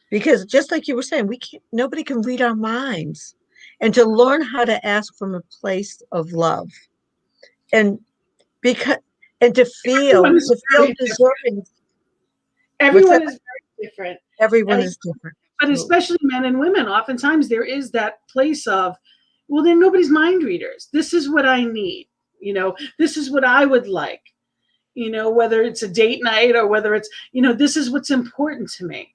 Because just like you were saying, nobody can read our minds. And to learn how to ask from a place of love, and to feel deserving. Everyone is very different. Everyone is different. But especially men and women, oftentimes there is that place of, well, then nobody's mind readers. This is what I need. This is what I would like. Whether it's a date night or whether it's, this is what's important to me.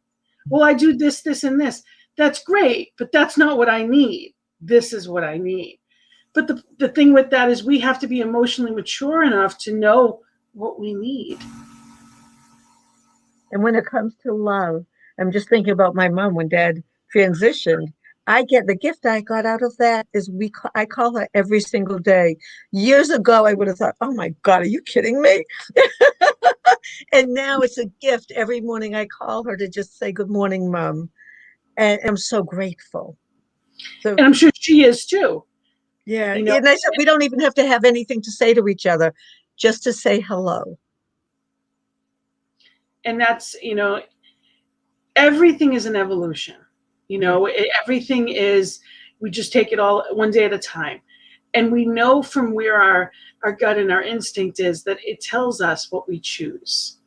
Well, I do this, this, and this. That's great, but that's not what I need. This is what I need. But the thing with that is we have to be emotionally mature enough to know what we need. And when it comes to love, I'm just thinking about my mom when Dad transitioned. The gift I got out of that is I call her every single day. Years ago, I would have thought, oh my God, are you kidding me? And now it's a gift. Every morning I call her to just say, good morning, Mom. And I'm so grateful. And I'm sure she is too. Yeah. And I said, we don't even have to have anything to say to each other, just to say hello. And that's, everything is an evolution. Everything is, we just take it all one day at a time. And we know from where our gut and our instinct is that it tells us what we choose.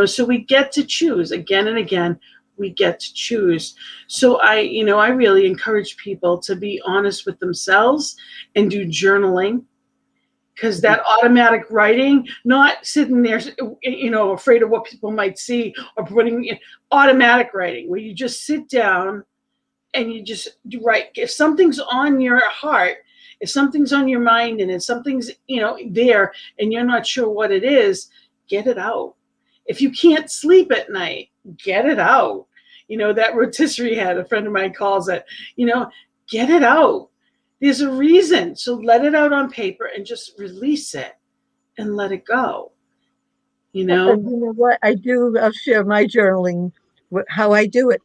So we get to choose again and again. We get to choose. So I really encourage people to be honest with themselves and do journaling. Because that automatic writing, not sitting there, afraid of what people might see, or putting in automatic writing, where you just sit down and you just write. If something's on your heart, if something's on your mind, and if something's, there, and you're not sure what it is, get it out. If you can't sleep at night, get it out. That rotisserie head, a friend of mine calls it, get it out. There's a reason. So let it out on paper and just release it and let it go. And you know what? I'll share my journaling, how I do it.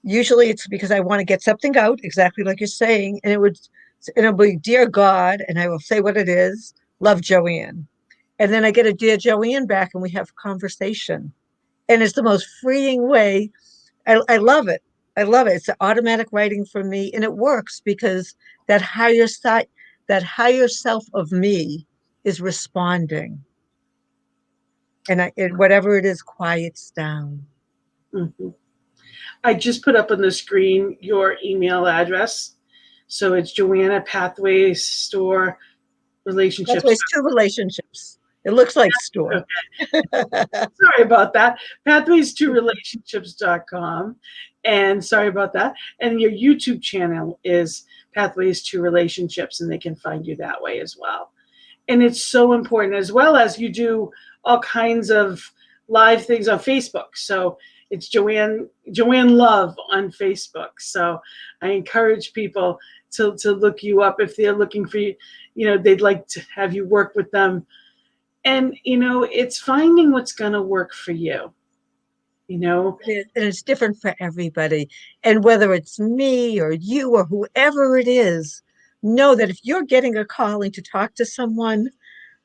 Usually it's because I want to get something out, exactly like you're saying. And it'll be, dear God, and I will say what it is. Love, Joanne. And then I get a dear Joanne back and we have conversation. And it's the most freeing way. I love it. I love it. It's an automatic writing for me, and it works because that higher self of me is responding, and whatever it is quiets down. Mm-hmm. I just put up on the screen your email address, so it's Joanna Pathways Store Relationships. Pathways to Relationships. It looks like store. Okay. Sorry about that. Pathways2relationships.com. And sorry about that. And your YouTube channel is Pathways to Relationships, and they can find you that way as well. And it's so important, as well as you do all kinds of live things on Facebook. So it's Joanne Love on Facebook. So I encourage people to look you up if they're looking for you. They'd like to have you work with them. And, it's finding what's going to work for you. And it's different for everybody. And whether it's me or you or whoever it is, know that if you're getting a calling to talk to someone,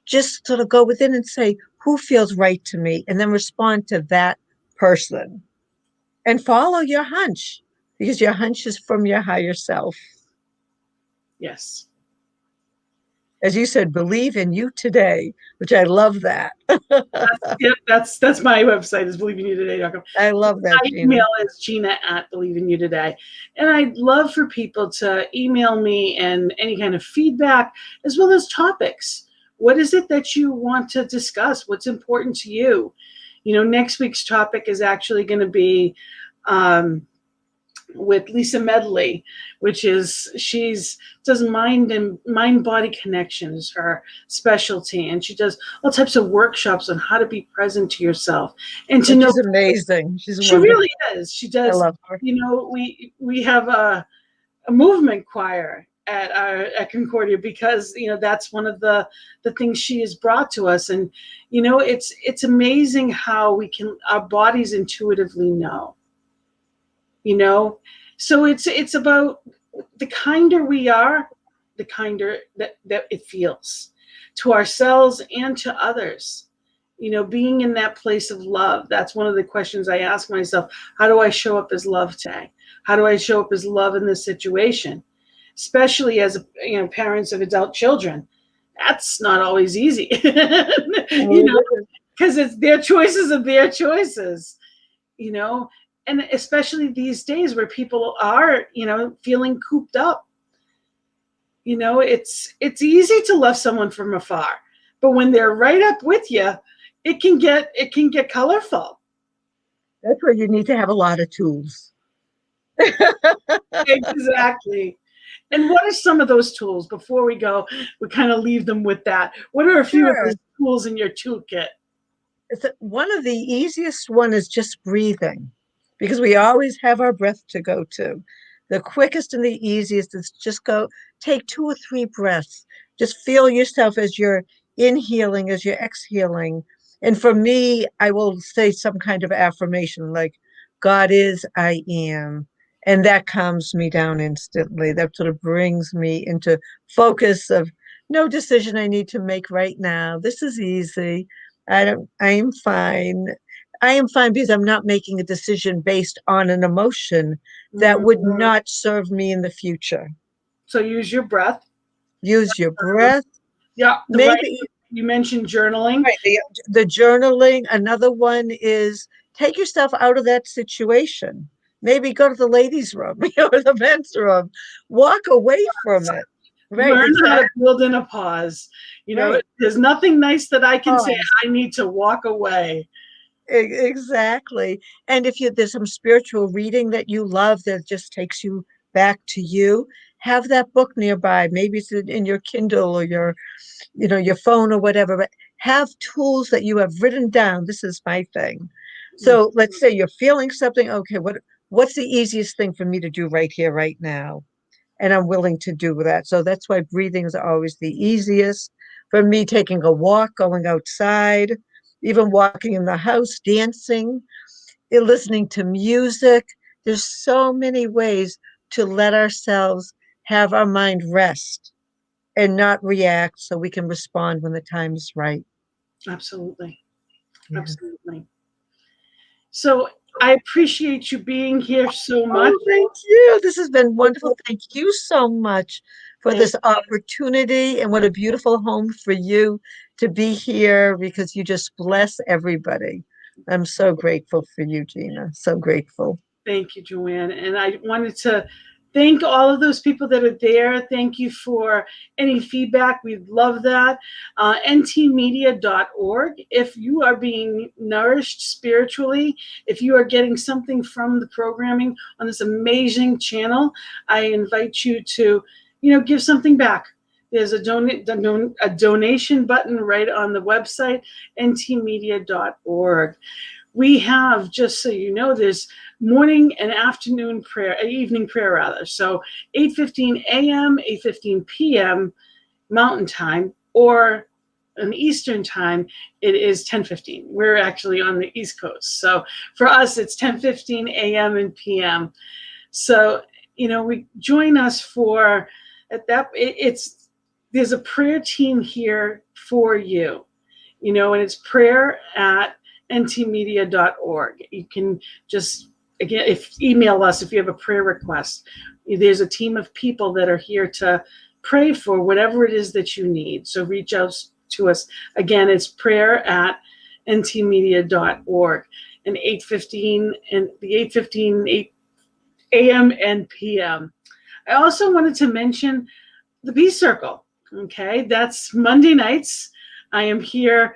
just sort of go within and say, who feels right to me? And then respond to that person and follow your hunch, because your hunch is from your higher self. Yes. As you said, believe in you today, which I love that. That's my website, is believeinyoutoday.com. I love that, My Gina. email is Gina@believeinyoutoday. And I'd love for people to email me and any kind of feedback, as well as topics. What is it that you want to discuss? What's important to you? Next week's topic is actually going to be with Lisa Medley, which is does mind body connection is her specialty, and she does all types of workshops on how to be present to yourself and to know. She's amazing. She wonderful. Really is. She does. I love her. We have a movement choir at Concordia, because that's one of the things she has brought to us, and it's amazing how our bodies intuitively know. So it's about the kinder we are, the kinder that it feels to ourselves and to others. Being in that place of love. That's one of the questions I ask myself. How do I show up as love today? How do I show up as love in this situation? Especially as parents of adult children. That's not always easy. Because it's their choices and their choices. And especially these days where people are, feeling cooped up. It's easy to love someone from afar, but when they're right up with you, it can get colorful. That's where you need to have a lot of tools. Exactly. And what are some of those tools? Before we go, we kind of leave them with that. What are a few of those tools in your toolkit? One of the easiest one is just breathing, because we always have our breath to go to. The quickest and the easiest is just take 2 or 3 breaths. Just feel yourself as you're inhaling, as you're exhaling. And for me, I will say some kind of affirmation like, God is, I am. And that calms me down instantly. That sort of brings me into focus of no decision I need to make right now. This is easy. I am fine. I am fine because I'm not making a decision based on an emotion that would not serve me in the future. So use your breath. Use your breath. Yeah. Maybe you mentioned journaling. Right. The journaling. Another one is take yourself out of that situation. Maybe go to the ladies' room or the men's room. Walk away from it. Right. Learn how to build in a pause. There's nothing nice that I can say. I need to walk away. Exactly. And if there's some spiritual reading that you love that just takes you back to you, have that book nearby. Maybe it's in your Kindle or your phone or whatever, but have tools that you have written down. This is my thing. So let's say you're feeling something. Okay, what's the easiest thing for me to do right here, right now? And I'm willing to do that. So that's why breathing is always the easiest. For me, taking a walk, going outside, even walking in the house, dancing, listening to music. There's so many ways to let ourselves have our mind rest and not react, so we can respond when the time is right. Absolutely. Yeah. Absolutely. So I appreciate you being here so much. Oh, thank you. This has been wonderful. Thank you so much for this opportunity, and what a beautiful home for you to be here, because you just bless everybody. I'm so grateful for you, Gina. So grateful. Thank you, Joanne. And I wanted to thank all of those people that are there. Thank you for any feedback. We'd love that. ntmedia.org. If you are being nourished spiritually, if you are getting something from the programming on this amazing channel, I invite you to, give something back. There's a donation button right on the website, ntmedia.org. We have, just so you know, there's morning and afternoon prayer, evening prayer rather. So 8:15 a.m., 8:15 p.m. Mountain Time, or in Eastern Time, it is 10:15. We're actually on the East Coast. So for us, it's 10:15 a.m. and p.m. So, we join us for at that. There's a prayer team here for you, and it's prayer@ntmedia.org. You can just, again, email us if you have a prayer request. There's a team of people that are here to pray for whatever it is that you need. So reach out to us. Again, it's prayer@ntmedia.org, and 8:15 a.m. and p.m. I also wanted to mention the Peace Circle. Okay, that's Monday nights. I am here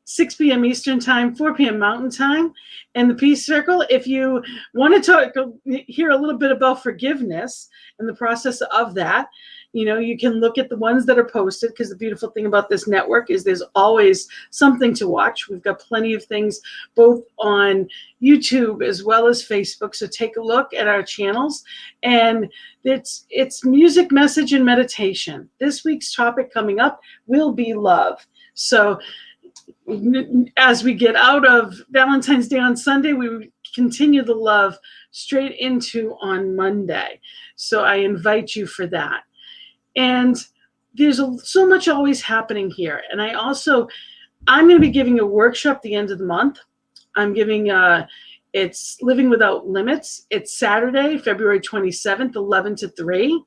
6 p.m. Eastern Time, 4 p.m. Mountain Time. And the Peace Circle, if you want to hear a little bit about forgiveness and the process of that, you can look at the ones that are posted, because the beautiful thing about this network is there's always something to watch. We've got plenty of things both on YouTube as well as Facebook. So take a look at our channels. And it's music, message, and meditation. This week's topic coming up will be love. So as we get out of Valentine's Day on Sunday, we continue the love straight into on Monday. So I invite you for that. And there's so much always happening here. And I'm going to be giving a workshop at the end of the month. I'm giving it's Living Without Limits. It's Saturday, February 27th, 11 to 3.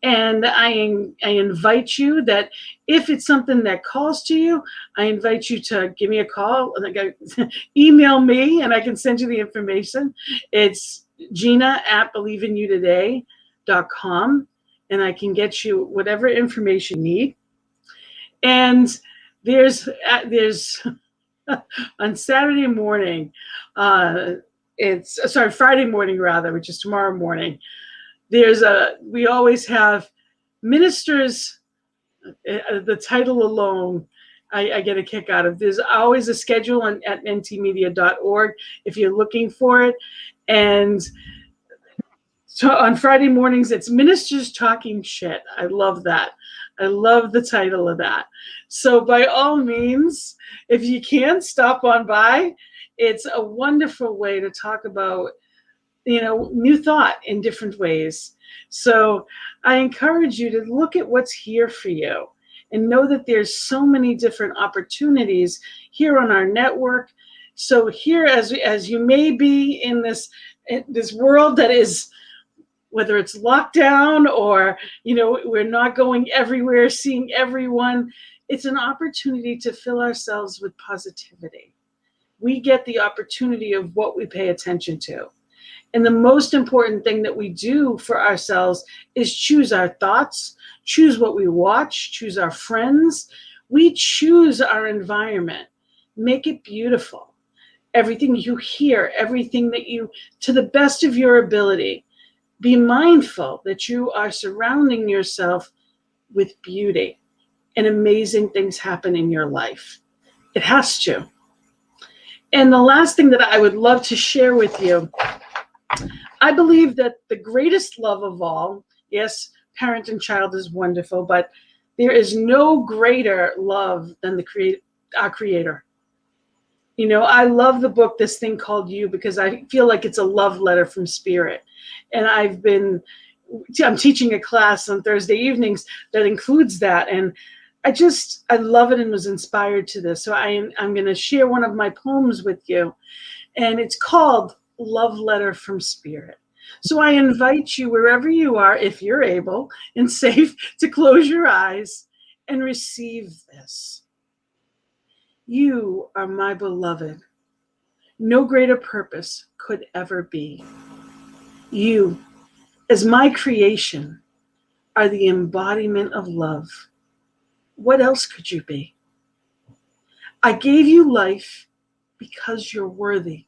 And I invite you that if it's something that calls to you, I invite you to give me a call, email me, and I can send you the information. It's Gina@believeinouttoday.com, and I can get you whatever information you need. And there's on Saturday morning, Friday morning rather, which is tomorrow morning. We always have ministers. The title alone, I get a kick out of. There's always a schedule at ntmedia.org if you're looking for it. And so on Friday mornings, it's Ministers Talking Shit. I love that. I love the title of that. So by all means, if you can, stop on by. It's a wonderful way to talk about new thought in different ways. So I encourage you to look at what's here for you and know that there's so many different opportunities here on our network. So here, as you may be in this world that is, whether it's lockdown or, we're not going everywhere, seeing everyone, it's an opportunity to fill ourselves with positivity. We get the opportunity of what we pay attention to. And the most important thing that we do for ourselves is choose our thoughts, choose what we watch, choose our friends. We choose our environment. Make it beautiful. Everything you hear, everything that to the best of your ability, be mindful that you are surrounding yourself with beauty, and amazing things happen in your life. It has to. And the last thing that I would love to share with you, I believe that the greatest love of all, yes, parent and child is wonderful, but there is no greater love than our Creator. I love the book, This Thing Called You, because I feel like it's a love letter from Spirit. And I'm teaching a class on Thursday evenings that includes that. And I love it and was inspired to this. So I'm going to share one of my poems with you. And it's called Love Letter from Spirit. So I invite you, wherever you are, if you're able and safe, to close your eyes and receive this. You are my beloved. No greater purpose could ever be. You, as my creation, are the embodiment of love. What else could you be? I gave you life because you're worthy.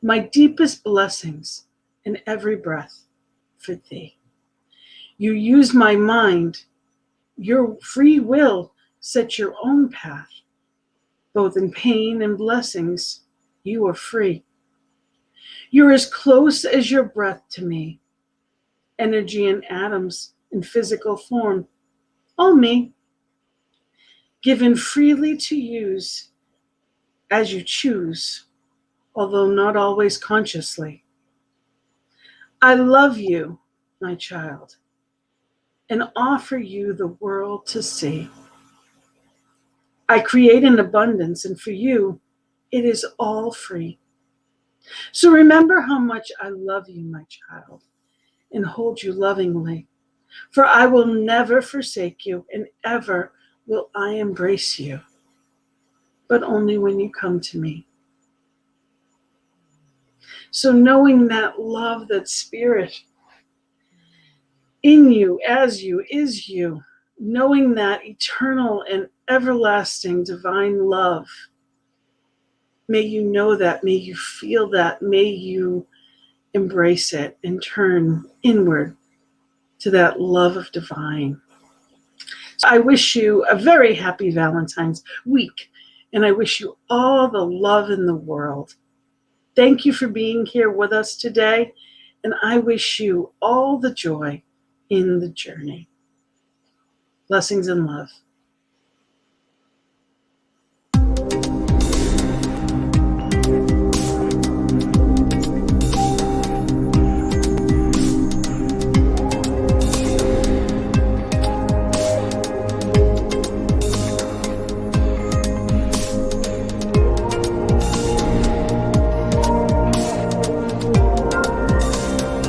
My deepest blessings in every breath for thee. You use my mind Your free will sets your own path. Both in pain and blessings, you are free. You're as close as your breath to me. Energy and atoms in physical form, all me. Given freely to use as you choose, although not always consciously. I love you, my child, and offer you the world to see. I create in abundance, and for you, it is all free. So remember how much I love you, my child, and hold you lovingly. For I will never forsake you, and ever will I embrace you, but only when you come to me. So knowing that love, that spirit in you, as you, is you, knowing that eternal and everlasting divine love, may you know that, may you feel that, may you embrace it and turn inward to that love of divine. So I wish you a very happy Valentine's week, and I wish you all the love in the world. Thank you for being here with us today, and I wish you all the joy in the journey. Blessings and love.